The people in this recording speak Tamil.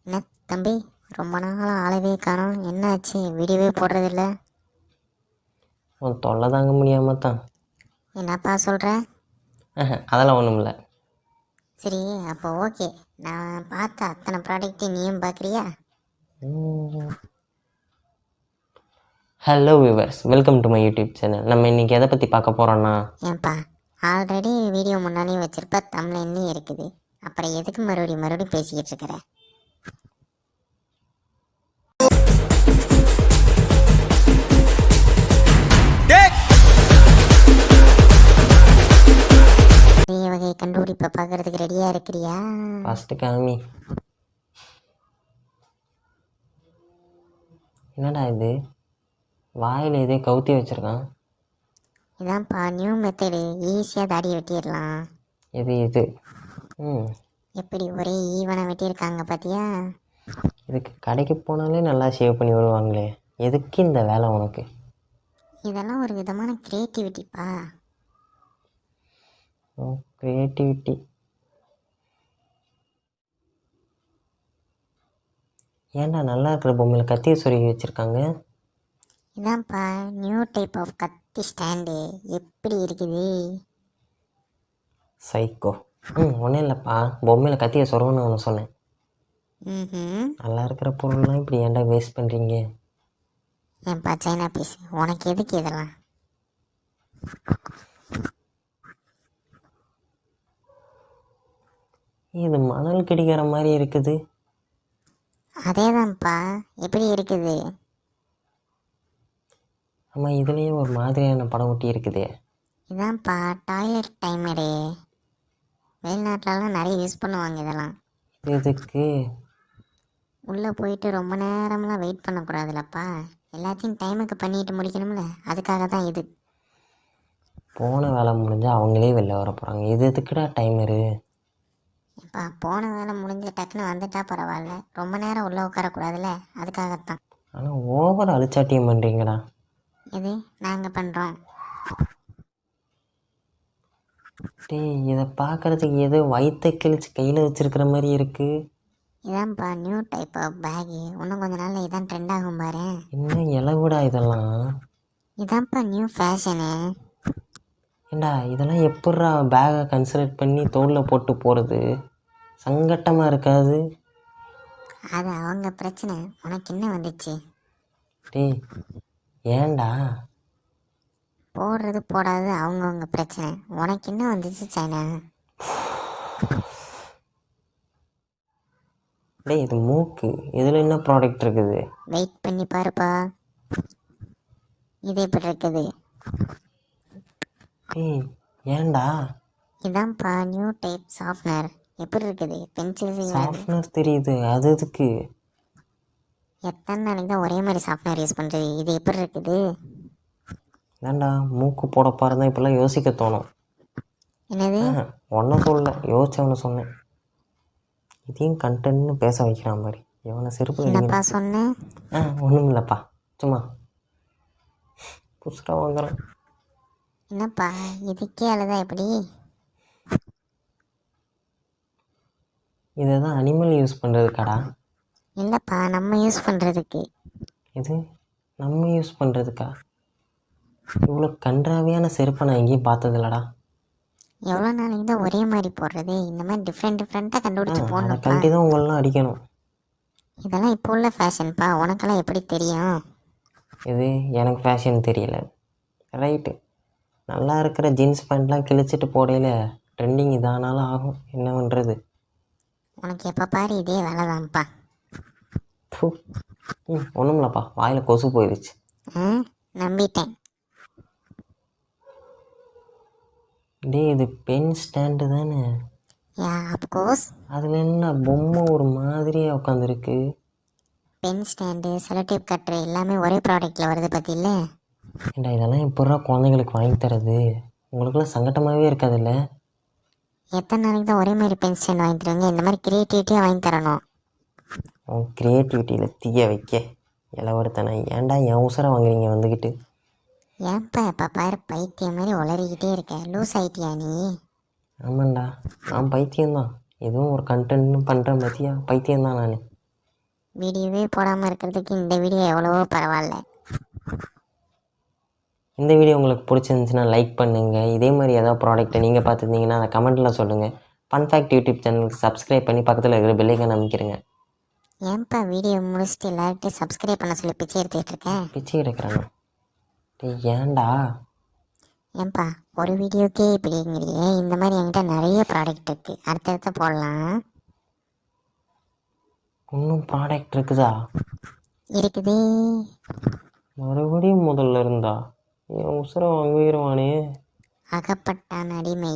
என்ன தம்பி, ரொம்ப நாள் ஆளவே காணோம். என்னாச்சு, வீடியோவே போடுறதில்ல? உன் தொல்லை தாங்க முடியாமல் தான். என்னப்பா சொல்கிற? அதெல்லாம் ஒன்றும் இல்லை. சரி, அப்போ ஓகே. நான் பார்த்த அத்தனை ப்ராடக்ட்டு நீயும் பார்க்குறியா? Hello viewers, welcome to my YouTube channel. நம்ம இன்றைக்கி எதை பற்றி பார்க்க போகிறோன்னா, ஏன்பா, ஆல்ரெடி வீடியோ முன்னாடியே வச்சிருப்ப, தமிழ்லையும் இருக்குது. அப்புறம் எதுக்கு மறுபடியும் பேசிக்கிட்டு இருக்கிற? பெரிய வகை கண்டுபிடிப்பை பார்க்கறதுக்கு ரெடியாக இருக்கிறியா? ஃபஸ்ட்டு காமி. என்னடா இது, வாயில் எதே கவுத்தி வச்சுருக்கான். இதான்ப்பா நியூ மெத்தடு, ஈஸியாக தாடி வெட்டிடலாம். இது எப்படி ஒரே ஈவனாக வெட்டியிருக்காங்க பார்த்தியா? இதுக்கு கடைக்கு போனாலே நல்லா ஷேவ் பண்ணி வருவாங்களே, எதுக்கு இந்த வேலை உனக்கு? இதெல்லாம் ஒரு விதமான க்ரியேட்டிவிட்டிப்பா. க்ரியேட்டிவிட்டி. ஏன்டா நல்லா இருக்கிற பொம்மையில் கத்தியை சொருகி வச்சுருக்காங்க? இதான்ப்பா நியூ டைப் ஆஃப் கத்தி ஸ்டாண்டு. எப்படி இருக்குது? சைக்கோ. ஒன்றும் இல்லைப்பா, பொம்மையில் கத்தியை சொருகணும்னு ஒன்று சொன்னேன். நல்லா இருக்கிற பொருள்லாம் இப்படி ஏன்டா வேஸ்ட் பண்ணுறீங்க? ஏன்ப்பா சைனா பீஸ், உனக்கு எதுக்கு இதெல்லாம்? இது மணல் கிடைக்கிற மாதிரி இருக்குது. அதேதான்ப்பா, எப்படி இருக்குது? ஆமாம், இதுலேயே ஒரு மாதிரியான படம் ஒட்டி இருக்குதே. இதான்ப்பா டாய்லெட் டைமரு. வெளிநாட்டிலலாம் நிறைய யூஸ் பண்ணுவாங்க இதெல்லாம். இதுக்கு உள்ளே போயிட்டு ரொம்ப நேரம்லாம் வெயிட் பண்ணக்கூடாதுல்லப்பா. எல்லாத்தையும் டைமுக்கு பண்ணிட்டு முடிக்கணும்ல, அதுக்காக தான் இது. போன வேலை முடிஞ்சால் அவங்களே வெளில வர போகிறாங்க. இது எதுக்குடா டைமரு? இப்போ போன வேலை முடிஞ்ச டக்குன்னு வந்துட்டா பரவாயில்ல, ரொம்ப நேரம் உள்ளே உட்காரக்கூடாதுல்ல, அதுக்காகத்தான். ஆனால் ஓவர் அழிச்சாட்டியம் பண்ணுறீங்கடா. இது நாங்கள் பண்ணுறோம். டேய், இதை பார்க்குறதுக்கு ஏதோ வயிற்றை கிழிச்சு கையில் வச்சுருக்கிற மாதிரி இருக்குது. இதான்ப்பா நியூ டைப் ஆஃப் பேகு. இன்னும் கொஞ்ச நாளில் இதான் ட்ரெண்ட் ஆகும் பாரு. இன்னும் இலவுடா இதெல்லாம். இதான்ப்பா நியூ ஃபேஷனு. ஏண்டா இதெல்லாம் எப்பட்றா பேகை கன்சிடர் பண்ணி தோளில் போட்டு போகிறது? சங்கட்டமாக இருக்காது? அது அவங்க பிரச்சனை, உனக்கு என்ன வந்துச்சு? டேய் ஏண்டா? போடுறது போடாது அவங்கவுங்க பிரச்சனை, உனக்கு என்ன வந்துச்சு சைனா? டேய் இது மூக்கு, இதில் என்ன ப்ராடக்ட் இருக்குது? வெயிட் பண்ணி பாருப்பா, இது எப்படி இருக்குது? டேய் ஏண்டா? இதான்ப்பா நியூ டைப் சாஃப்ட்னர். எப்படி இருக்குது? பென்சில் சாஃப்ட்னர் தெரியுது, அது எதுக்கு? எத்தனை நாளைக்கு தான் ஒரே மாதிரி சாஃப்ட்னர் யூஸ் பண்ணுறது? இது எப்படி இருக்குது? ஏண்டா மூக்கு போட பாருந்தா இப்பெல்லாம் யோசிக்க தோணும். என்னது? ஒன்றும் சொல்ல, யோசிச்சவனு சொன்னேன். இதையும் கண்டென்ட்னு பேச வைக்கிற மாதிரி எவனை செருப்பு? என்னப்பா சொன்னேன்? ஒன்றும் இல்லைப்பா, சும்மா புதுசாக வாங்குறேன். என்னப்பா இதுக்கே அழுதா எப்படி? இதை தான் அனிமல் யூஸ் பண்ணுறதுக்காடா? இல்லைப்பா, நம்ம யூஸ் பண்ணுறதுக்கு. இது நம்ம யூஸ் பண்ணுறதுக்கா? இவ்வளோ கன்றாவியான செருப்பை நான் எங்கேயும் பார்த்ததில்லடா. எவ்வளோ நாளைக்கு தான் ஒரே மாதிரி போடுறது? இந்த மாதிரி டிஃப்ரெண்ட்டாக கண்டுபிடிச்சி அதை போடணும். கழட்டி தான் உங்களெலாம் அடிக்கணும். இதெல்லாம் இப்போ உள்ள ஃபேஷன்ப்பா, உனக்கெல்லாம் எப்படி தெரியும்? இது எனக்கு ஃபேஷன் தெரியல. ரைட்டு, நல்லா இருக்கிற ஜீன்ஸ் பேண்ட்லாம் கிழிச்சிட்டு போடையில் ட்ரெண்டிங் இதானாலும் ஆகும், என்ன பண்ணுறது? உனக்கு எப்போ பாரு இதே வேலை தான்ப்பா. ஒன்றும் இல்லைப்பா, வாயில் கொசு போயிடுச்சு. நம்பிட்டேன். டேய் இது பென் ஸ்டாண்டு தானே? யா அப்கோர்ஸ். அதில் என்ன பொம்மை ஒரு மாதிரியாக உட்காந்துருக்கு? பென் ஸ்டாண்டு, செலோடேப் கட்ரு எல்லாமே ஒரே ப்ராடக்ட்டில் வருது பார்த்தில்ல? ஏண்டா இதெல்லாம் எப்பட்றா குழந்தைங்களுக்கு வாங்கி தரது? உங்களுக்குலாம் சங்கட்டமாகவே இருக்காதுல்ல? எத்தனை நாளைக்கு தான் ஒரே மாதிரி பென் ஸ்டாண்ட் வாங்கி தருவாங்க? இந்த மாதிரி க்ரியேட்டிவிட்டியாக வாங்கி தரணும். உன் க்ரியேட்டிவிட்டியில் தீய வைக்க இளவரத்தனை. ஏன்டா என் உசரை வாங்குறீங்க வந்துக்கிட்டு? ஏன்ப்பா எப்போ பாரு பைத்தியம் மாதிரி உளறிக்கிட்டே இருக்க? லூஸ் ஆகிட்டியா நீ? ஆமாண்டா, நான் பைத்தியம்தான். எதுவும் ஒரு கண்டென்ட்னு பண்ணுறேன் பார்த்தியா, பைத்தியம்தான் நான். வீடியோவே போடாமல் இருக்கிறதுக்கு இந்த வீடியோ எவ்வளவோ பரவாயில்ல. இந்த வீடியோ உங்களுக்கு பிடிச்சிருந்துச்சுன்னா லைக் பண்ணுங்கள். இதே மாதிரி ஏதாவது ப்ராடக்ட்டை நீங்கள் பார்த்துருந்தீங்கன்னா அதை கமெண்ட்டில் சொல்லுங்கள். ஃபன் ஃபேக்ட் யூடியூப் சேனலுக்கு சப்ஸ்கிரைப் பண்ணி பக்கத்தில் இருக்கிற பெல்லைக்கான அமைக்கிறேங்க. ஏன்ப்பா வீடியோ முடிச்சுட்டு எல்லார்கிட்டையும் சப்ஸ்கிரைப் பண்ண சொல்லி பிச்சை எடுத்துக்கிட்டு இருக்கேன்? பிச்சை எடுக்கிறாங்க. டேய் ஏன்டா? ஏன்பா ஒரு வீடியோக்கே இப்படிங்கிறியே? இந்த மாதிரி என்கிட்ட நிறைய ப்ராடக்ட் இருக்குது, அடுத்தடுத்து போடலாம். இன்னும் ப்ராடக்ட் இருக்குதா? இருக்குது. மறுபடியும் முதல்ல இருந்தா என் உசுரை வாங்கிடுவானே. அகப்பட்டான் அடிமை.